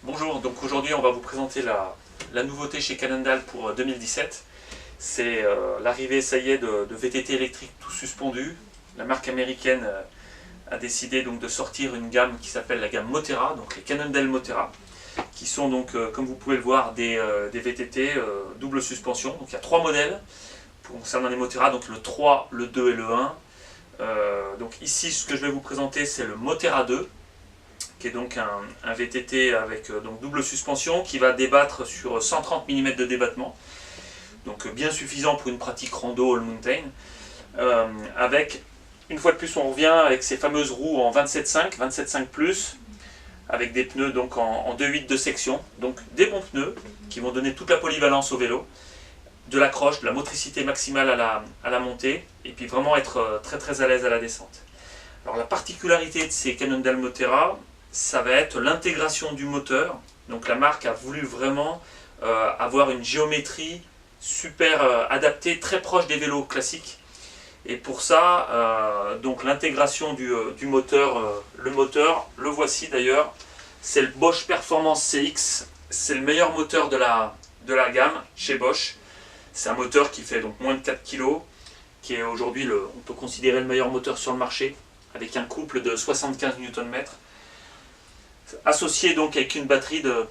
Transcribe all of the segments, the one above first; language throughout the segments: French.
Bonjour, donc aujourd'hui on va vous présenter la nouveauté chez Cannondale pour 2017. C'est l'arrivée, ça y est, de VTT électriques tout suspendus. La marque américaine a décidé donc de sortir une gamme qui s'appelle la gamme Motera, donc les Cannondale Motera, qui sont donc, comme vous pouvez le voir, des VTT double suspension. Donc il y a trois modèles concernant les Motera, donc le 3, le 2 et le 1. Donc ici, ce que je vais vous présenter, c'est le Motera 2, qui est donc un VTT avec donc double suspension qui va débattre sur 130 mm de débattement, donc bien suffisant pour une pratique rando all mountain, avec, une fois de plus on revient avec ces fameuses roues en 27.5, 27.5+, avec des pneus donc en 2.8 de section, donc des bons pneus qui vont donner toute la polyvalence au vélo, de l'accroche, de la motricité maximale à la montée, et puis vraiment être très à l'aise à la descente. Alors la particularité de ces Cannondale Motera, ça va être l'intégration du moteur. Donc la marque a voulu vraiment avoir une géométrie super adaptée, très proche des vélos classiques. Et pour ça, donc l'intégration du moteur, le voici d'ailleurs, c'est le Bosch Performance CX. C'est le meilleur moteur de la gamme chez Bosch. C'est un moteur qui fait donc moins de 4 kg, qui est aujourd'hui, on peut considérer le meilleur moteur sur le marché, avec un couple de 75 Nm. Associé donc avec une batterie de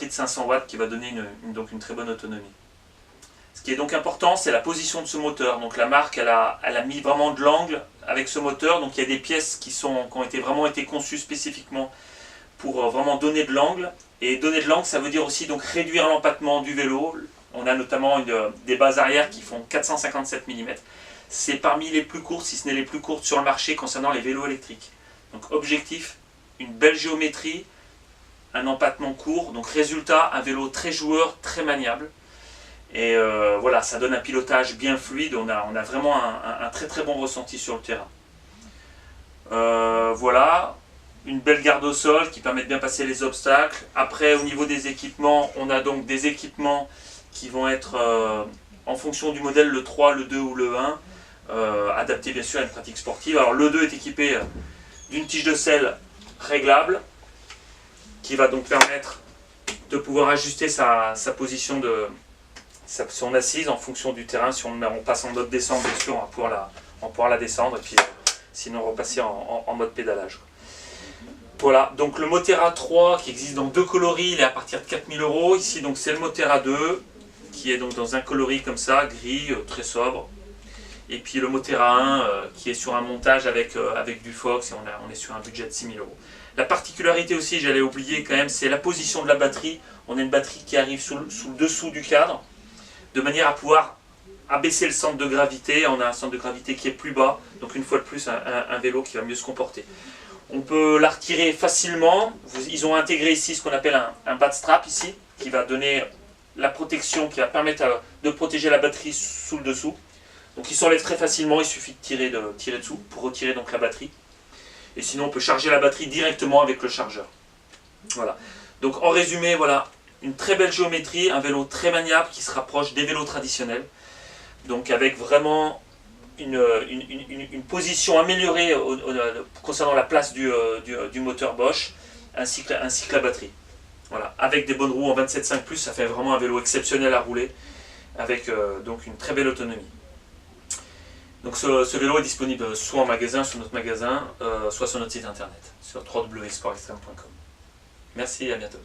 500 watts qui va donner donc une très bonne autonomie. Ce qui est donc important, c'est la position de ce moteur. Donc la marque, elle a mis vraiment de l'angle avec ce moteur. Donc il y a des pièces qui ont vraiment été conçues spécifiquement pour vraiment donner de l'angle. Et donner de l'angle, ça veut dire aussi donc réduire l'empattement du vélo. On a notamment des bases arrière qui font 457 mm. C'est parmi les plus courtes, si ce n'est les plus courtes sur le marché concernant les vélos électriques. Donc objectif, une belle géométrie, un empattement court, donc résultat, un vélo très joueur, très maniable. Et voilà, ça donne un pilotage bien fluide, on a vraiment un très bon ressenti sur le terrain. Voilà, une belle garde au sol qui permet de bien passer les obstacles. Après, au niveau des équipements, on a donc des équipements qui vont être en fonction du modèle, le 3, le 2 ou le 1, adaptés bien sûr à une pratique sportive. Alors le 2 est équipé d'une tige de selle réglable, qui va donc permettre de pouvoir ajuster sa position son assise en fonction du terrain. Si on passe en mode descente, bien sûr, on va pouvoir la descendre, et puis sinon repasser en mode pédalage. Voilà, donc le Motera 3 qui existe dans deux coloris, il est à partir de 4 000 €. Ici donc c'est le Motera 2 qui est donc dans un coloris comme ça, gris, très sobre. Et puis le Motera 1 qui est sur un montage avec du Fox, et on est sur un budget de 6 000 €. La particularité aussi, j'allais oublier quand même, c'est la position de la batterie. On a une batterie qui arrive sous le dessous du cadre, de manière à pouvoir abaisser le centre de gravité. On a un centre de gravité qui est plus bas, donc une fois de plus un vélo qui va mieux se comporter. On peut la retirer facilement. Ils ont intégré ici ce qu'on appelle un backstrap ici, qui va donner la protection, qui va permettre de protéger la batterie sous le dessous. Donc il s'enlève très facilement, il suffit de tirer dessous pour retirer donc la batterie. Et sinon on peut charger la batterie directement avec le chargeur. Voilà. Donc en résumé, voilà, une très belle géométrie, un vélo très maniable qui se rapproche des vélos traditionnels. Donc avec vraiment une position améliorée concernant la place du moteur Bosch, ainsi que la batterie. Voilà. Avec des bonnes roues en 27.5+, ça fait vraiment un vélo exceptionnel à rouler, avec donc une très belle autonomie. Donc ce vélo est disponible soit en magasin, sur notre magasin, soit sur notre site internet, sur www.sportextreme.com. Merci et à bientôt.